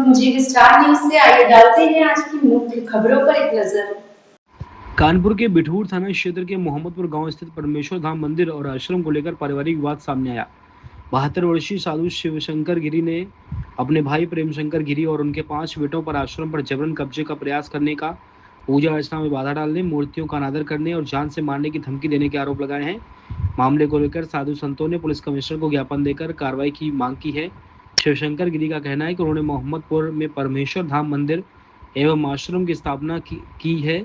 जी star news से आइए डालते हैं आज की मुख्य खबरों पर एक नजर। कानपुर के बिठूर थाना क्षेत्र के मोहम्मदपुर गांव स्थित परमेश्वर धाम मंदिर और आश्रम को लेकर पारिवारिक विवाद सामने आया। 72 वर्षीय साधु शिवशंकर गिरी ने अपने भाई प्रेमशंकर गिरी और उनके 5 बेटों पर आश्रम पर जबरन कब्जे का प्रयास करने का, पूजा अर्चना में बाधा डालने, मूर्तियों का अनादर करने और जान से मारने की धमकी देने के आरोप लगाए हैं। मामले को लेकर साधु संतों ने पुलिस कमिश्नर को ज्ञापन देकर कार्रवाई की मांग की है। शिवशंकर गिरी का कहना है कि उन्होंने मोहम्मदपुर में परमेश्वर धाम मंदिर एवं आश्रम की स्थापना की है,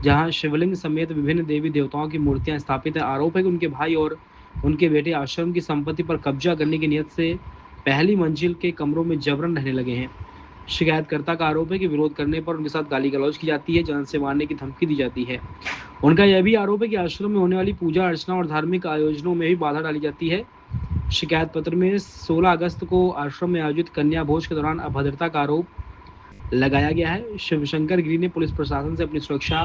जहां शिवलिंग समेत विभिन्न देवी देवताओं की मूर्तियां स्थापित है। आरोप है कि उनके भाई और उनके बेटे आश्रम की संपत्ति पर कब्जा करने की नियत से पहली मंजिल के कमरों में जबरन रहने लगे हैं। शिकायतकर्ता का आरोप है कि विरोध करने पर उनके साथ गाली गलौज की जाती है, जान से मारने की धमकी दी जाती है। उनका यह भी आरोप है कि आश्रम में होने वाली पूजा अर्चना और धार्मिक आयोजनों में भी बाधा डाली जाती है। शिकायत पत्र में 16 अगस्त को आश्रम में आयोजित कन्या भोज के दौरान अभद्रता का आरोप लगाया गया है। शिवशंकर गिरी ने पुलिस प्रशासन से अपनी सुरक्षा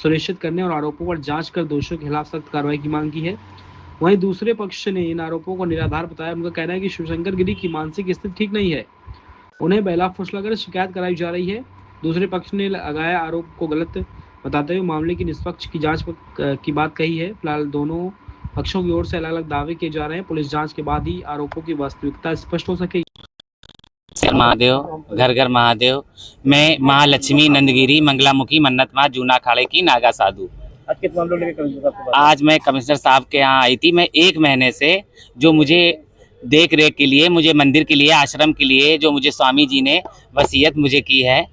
सुनिश्चित करने और आरोपों पर जांच कर दोषियों के खिलाफ सख्त कार्रवाई की मांग की है। वहीं दूसरे पक्ष ने इन आरोपों को निराधार बताया। उनका कहना है कि शिवशंकर गिरी की मानसिक स्थिति ठीक नहीं है, उन्हें बेला फुसलाकर शिकायत कराई जा रही है। दूसरे पक्ष ने लगाया आरोप को गलत बताते हुए मामले की निष्पक्ष की जांच की बात कही है। फिलहाल दोनों पक्षों की ओर से अलग अलग दावे किए जा रहे हैं। पुलिस जांच के बाद ही आरोपों की वास्तविकता स्पष्ट हो सकेगी। महादेव, घर घर महादेव। मैं महालक्ष्मी नंदगिरी मंगलामुखी मन्नत माँ जूना अखाड़े की नागा साधु। आज मैं कमिश्नर साहब के यहाँ आई थी। मैं 1 महीने से जो मुझे देख रेख के लिए, मुझे मंदिर के लिए, आश्रम के लिए जो मुझे स्वामी जी ने वसीयत मुझे की है,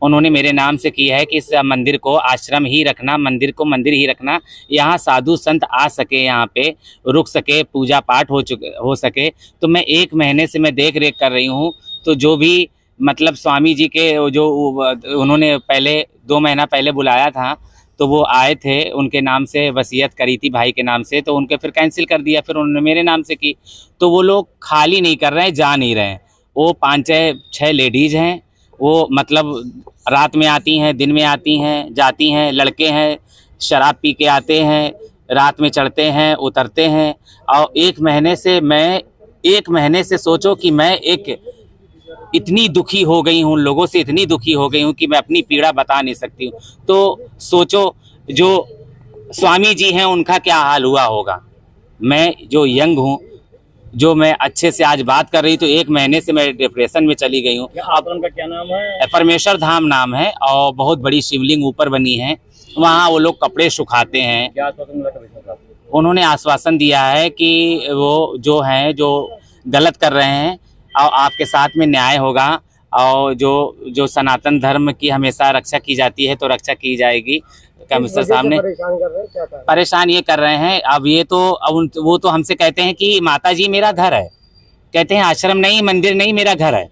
उन्होंने मेरे नाम से की है कि इस मंदिर को आश्रम ही रखना, मंदिर को मंदिर ही रखना, यहाँ साधु संत आ सके, यहाँ पे रुक सके, पूजा पाठ हो सके। तो मैं 1 महीने से मैं देख रेख कर रही हूँ। तो जो भी मतलब स्वामी जी के जो उन्होंने पहले 2 महीना पहले बुलाया था, तो वो आए थे, उनके नाम से वसीयत करी थी भाई के नाम से, तो उनके फिर कैंसिल कर दिया, फिर उन्होंने मेरे नाम से की। तो वो लोग खाली नहीं कर रहे हैं, जा नहीं रहे हैं। वो 5-6 लेडीज़ हैं, वो मतलब रात में आती हैं, दिन में आती हैं, जाती हैं। लड़के हैं, शराब पी के आते हैं, रात में चढ़ते हैं, उतरते हैं। और 1 महीने से मैं 1 महीने से सोचो कि मैं इतनी दुखी हो गई हूँ, लोगों से इतनी दुखी हो गई हूँ कि मैं अपनी पीड़ा बता नहीं सकती हूँ। तो सोचो जो स्वामी जी हैं उनका क्या हाल हुआ होगा। मैं जो यंग हूँ, जो मैं अच्छे से आज बात कर रही, तो 1 महीने से मैं डिप्रेशन में चली गई हूँ। आश्रम का क्या नाम है? परमेश्वर धाम नाम है और बहुत बड़ी शिवलिंग ऊपर बनी है। वहाँ वो लोग कपड़े सुखाते हैं। क्या आश्वासन मिला कमिश्नर साहब? उन्होंने आश्वासन दिया है कि वो जो हैं जो गलत कर रहे हैं और आपके साथ में न्याय होगा, और जो सनातन धर्म की हमेशा रक्षा की जाती है तो रक्षा की जाएगी। कमिश्नर साहब ने परेशान ये कर रहे हैं। अब ये तो अब वो तो हमसे कहते हैं कि माता जी मेरा घर है, कहते हैं आश्रम नहीं, मंदिर नहीं, मेरा घर है।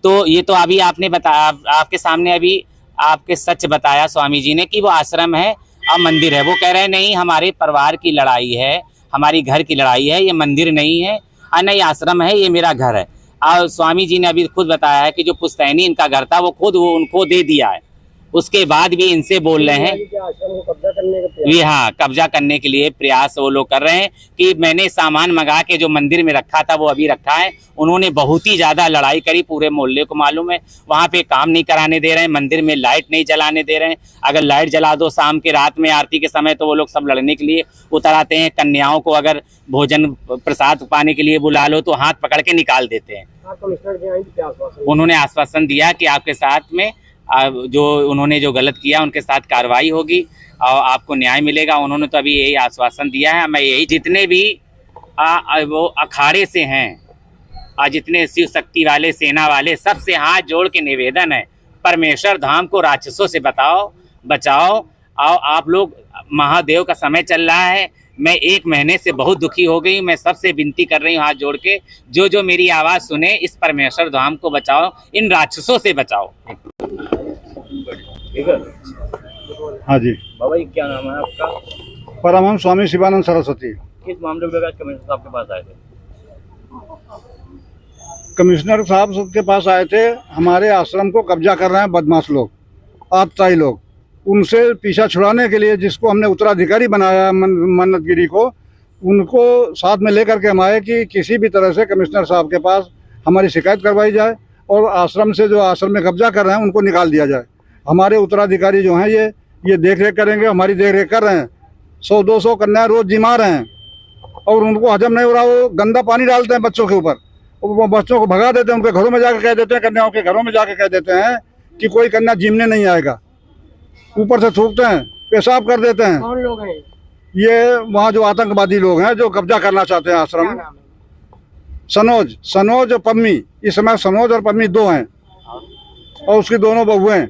तो ये तो अभी आपने बताया, आपके सामने अभी आपके सच बताया स्वामी जी ने कि वो आश्रम है और मंदिर है। वो कह रहे हैं नहीं, हमारे परिवार की लड़ाई है, हमारी घर की लड़ाई है, ये मंदिर नहीं है और नहीं आश्रम है, ये मेरा घर है। और स्वामी जी ने अभी खुद बताया है कि जो पुश्तैनी इनका घर था वो खुद वो उनको दे दिया है। उसके बाद भी इनसे बोल रहे हैं जी हाँ, कब्जा करने के लिए प्रयास वो लोग कर रहे हैं कि मैंने सामान मंगा के जो मंदिर में रखा था वो अभी रखा है। उन्होंने बहुत ही ज़्यादा लड़ाई करी, पूरे मोहल्ले को मालूम है। वहाँ पे काम नहीं कराने दे रहे हैं, मंदिर में लाइट नहीं जलाने दे रहे हैं। अगर लाइट जला दो शाम के रात में आरती के समय तो वो लोग सब लड़ने के लिए उतर आते हैं। कन्याओं को अगर भोजन प्रसाद पाने के लिए बुला लो तो हाथ पकड़ के निकाल देते हैं। उन्होंने आश्वासन दिया कि आपके साथ में जो उन्होंने जो गलत किया उनके साथ कार्रवाई होगी और आपको न्याय मिलेगा। उन्होंने तो अभी यही आश्वासन दिया है। मैं यही जितने भी वो अखाड़े से हैं और जितने शिव शक्ति वाले, सेना वाले, सबसे हाथ जोड़ के निवेदन है, परमेश्वर धाम को राक्षसों से बचाओ। और आप लोग, महादेव का समय चल रहा है। मैं 1 महीने से बहुत दुखी हो गई। मैं सबसे विनती कर रही हूँ हाथ जोड़ के, जो मेरी आवाज़ सुने, इस परमेश्वर धाम को बचाओ, इन राक्षसों से बचाओ। ठीक है। हाँ जी बाबा जी, क्या नाम है आपका? परमहंस स्वामी शिवानंद सरस्वती। किस मामले में कमिश्नर साहब के पास आए थे? कमिश्नर साहब के पास आए थे, हमारे आश्रम को कब्जा कर रहे हैं बदमाश लोग, आतताई लोग। उनसे पीछा छुड़ाने के लिए जिसको हमने उत्तराधिकारी बनाया मन्नत गिरी को, उनको साथ में लेकर के हम आए कि किसी भी तरह से कमिश्नर साहब के पास हमारी शिकायत करवाई जाए और आश्रम से जो आश्रम में कब्जा कर रहे हैं उनको निकाल दिया जाए। हमारे उत्तराधिकारी जो हैं ये देख रेख करेंगे, हमारी देख रेख कर रहे हैं। 100-200 कन्याएं रोज जिमा रहे हैं और उनको हजम नहीं हो रहा, वो गंदा पानी डालते हैं बच्चों के ऊपर, वो बच्चों को भगा देते हैं, उनके घरों में जाकर कह देते हैं, कन्याओं के घरों में जाकर कह देते हैं कि कोई कन्या जिमने नहीं आएगा। ऊपर से थूकते हैं, पेशाब कर देते हैं। कौन लोग हैं? ये वहाँ जो आतंकवादी लोग हैं जो कब्जा करना चाहते हैं आश्रम। क्या नाम है? सनोज और पम्मी, इस समय सनोज और पम्मी 2 हैं और उसकी दोनों बहुएं हैं।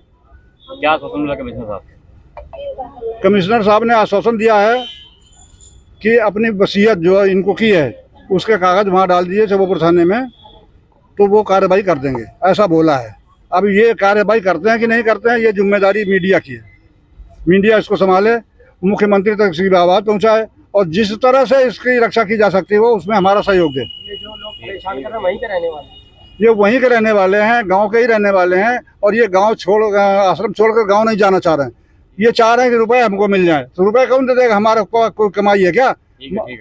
क्या आश्वासन मिला कमिश्नर साहब? कमिश्नर साहब ने आश्वासन दिया है कि अपनी वसीयत जो इनको की है उसके कागज वहाँ डाल दिए चबोपुर थाने में, तो वो कार्रवाई कर देंगे, ऐसा बोला है। अब ये कार्रवाई करते हैं कि नहीं करते हैं, ये जिम्मेदारी मीडिया की है। मीडिया इसको संभाले, मुख्यमंत्री तक इसकी आवाज़ पहुँचाए और जिस तरह से इसकी रक्षा की जा सकती है वो उसमें हमारा सहयोग दे। ये जो लोग परेशान कर रहे हैं वहीं के रहने वाले हैं? ये वहीं के रहने वाले हैं, गांव के ही रहने वाले हैं और ये गांव आश्रम छोड़कर गांव नहीं जाना चाह रहे हैं। ये चाह रहे हैं कि रुपए हमको मिल जाए, तो रुपए कौन दे देगा? हमारे कोई कमाई है क्या? ठीक है।